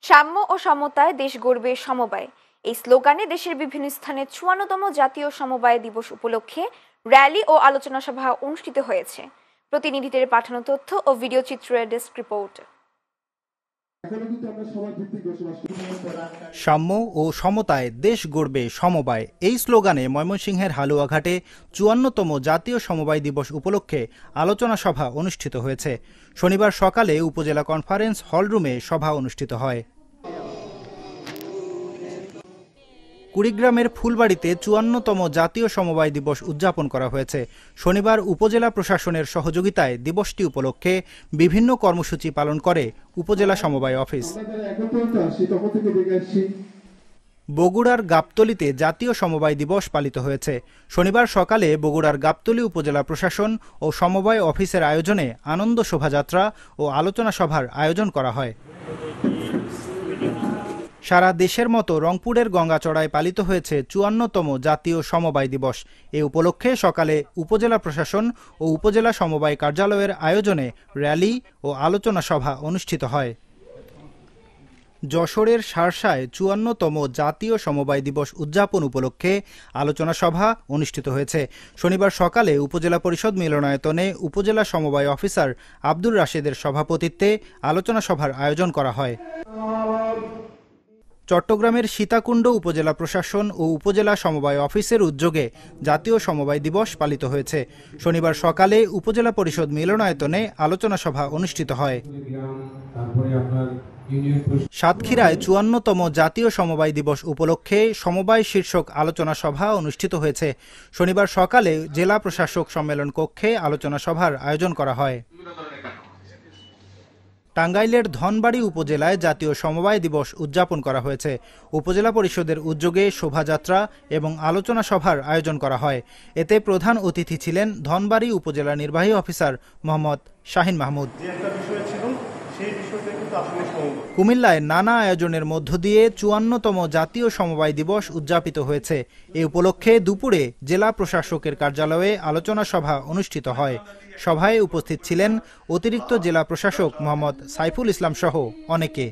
সাম্য ও সমতায় দেশ গড়বে সমবায় এই স্লোগানে দেশের বিভিন্ন স্থানে ৫৪তম জাতীয় সমবায় দিবস উপলক্ষে র্যালি ও আলোচনা সভা অনুষ্ঠিত হয়েছে। প্রতিনিধিদের পাঠানো তথ্য ও ভিডিও চিত্রের ডেস্ক রিপোর্ট। সাম্য ও সমতায় দেশ গড়বে সমবায় এই স্লোগানে ময়মনসিংহের হালুয়াঘাটে ৫৪তম জাতীয় সমবায় দিবস উপলক্ষে আলোচনা সভা অনুষ্ঠিত হয়েছে। শনিবার সকালে উপজেলা কনফারেন্স হলরুমে সভা অনুষ্ঠিত হয়। কুড়িগ্রামের ফুলবাড়িতে ৫৪তম জাতীয় সমবায় দিবস উদযাপন করা হয়েছে। শনিবার উপজেলা প্রশাসনের সহযোগিতায় দিবসটি উপলক্ষে বিভিন্ন কর্মসূচি পালন করে উপজেলা সমবায় অফিস। বগুড়ার গাবতলীতে জাতীয় সমবায় দিবস পালিত হয়েছে। শনিবার সকালে বগুড়ার গাবতলী উপজেলা প্রশাসন ও সমবায় অফিসের আয়োজনে আনন্দ শোভাযাত্রা ও আলোচনা সভার আয়োজন করা হয়। সারা দেশের মতো রংপুরের গঙ্গাচড়ায় পালিত হয়েছে ৫৪তম জাতীয় সমবায় দিবস। এ উপলক্ষে সকালে উপজেলা প্রশাসন ও উপজেলা সমবায় কার্যালয়ের আয়োজনে র্যালি ও আলোচনা সভা অনুষ্ঠিত হয়। যশোরের শার্শায় ৫৪তম জাতীয় সমবায় দিবস উদযাপন উপলক্ষে আলোচনা সভা অনুষ্ঠিত হয়েছে। শনিবার সকালে উপজেলা পরিষদ মিলনায়তনে উপজেলা সমবায় অফিসার আব্দুর রাশেদের সভাপতিত্বে আলোচনা সভার আয়োজন করা হয়। চট্টগ্রামের সীতাকুণ্ড উপজেলা প্রশাসন ও উপজেলা সমবায় অফিসের উদ্যোগে জাতীয় সমবায় দিবস পালিত হয়েছে। শনিবার সকালে উপজেলা পরিষদ মিলনায়তনে আলোচনা সভা অনুষ্ঠিত হয়। সাতক্ষীরায় ৫৪তম জাতীয় সমবায় দিবস উপলক্ষে সমবায় শীর্ষক আলোচনা সভা অনুষ্ঠিত হয়েছে। শনিবার সকালে জেলা প্রশাসক সম্মেলন কক্ষে আলোচনা সভার আয়োজন করা হয়। টাঙ্গাইলের ধনবাড়ী উপজেলায় জাতীয় সমবায় দিবস উদযাপন করা হয়েছে। উপজেলা পরিষদের উদ্যোগে শোভাযাত্রা এবং আলোচনা সভার আয়োজন করা হয়। এতে প্রধান অতিথি ছিলেন ধনবাড়ী উপজেলা নির্বাহী অফিসার মোহাম্মদ শাহিন মাহমুদ। কুমিল্লায় নানা আয়োজনের মধ্য দিয়ে ৫৪তম জাতীয় সমবায় দিবস উদযাপিত হয়েছে। এ উপলক্ষে দুপুরে জেলা প্রশাসকের কার্যালয়ে আলোচনা সভা অনুষ্ঠিত হয়। সভায় উপস্থিত ছিলেন অতিরিক্ত জেলা প্রশাসক মোহাম্মদ সাইফুল ইসলাম সহ অনেকে।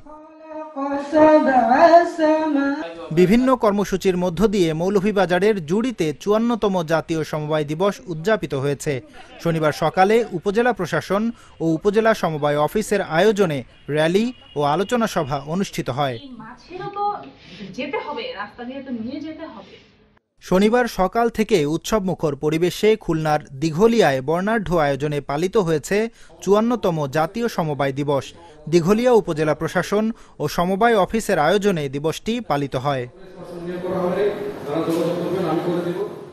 বিভিন্ন কর্মসূচির মধ্য দিয়ে মৌলভীবাজারের জুড়িতে ৫৪তম জাতীয় সমবায় দিবস উদযাপিত হয়েছে। শনিবার সকালে উপজেলা প্রশাসন ও উপজেলা সমবায় অফিসের আয়োজনে র্যালি ও আলোচনা সভা অনুষ্ঠিত হয়। শনিবার সকাল থেকে উৎসবমুখর পরিবেশে খুলনার দিঘলিয়ায় বর্ণাঢ্য আয়োজনে পালিত হয়েছে ৫৪তম জাতীয় সমবায় দিবস। দিঘলিয়া উপজেলা প্রশাসন ও সমবায় অফিসের আয়োজনে দিবসটি পালিত হয়।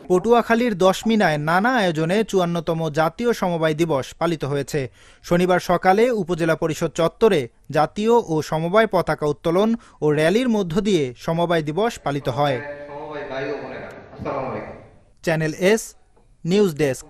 পটুয়াখালীর দশমিনায় নানা আয়োজনে ৫৪তম জাতীয় সমবায় দিবস পালিত হয়েছে। শনিবার সকালে উপজেলা পরিষদ চত্বরে জাতীয় ও সমবায় পতাকা উত্তোলন ও র্যালির মধ্য দিয়ে সমবায় দিবস পালিত হয়। Channel S news desk.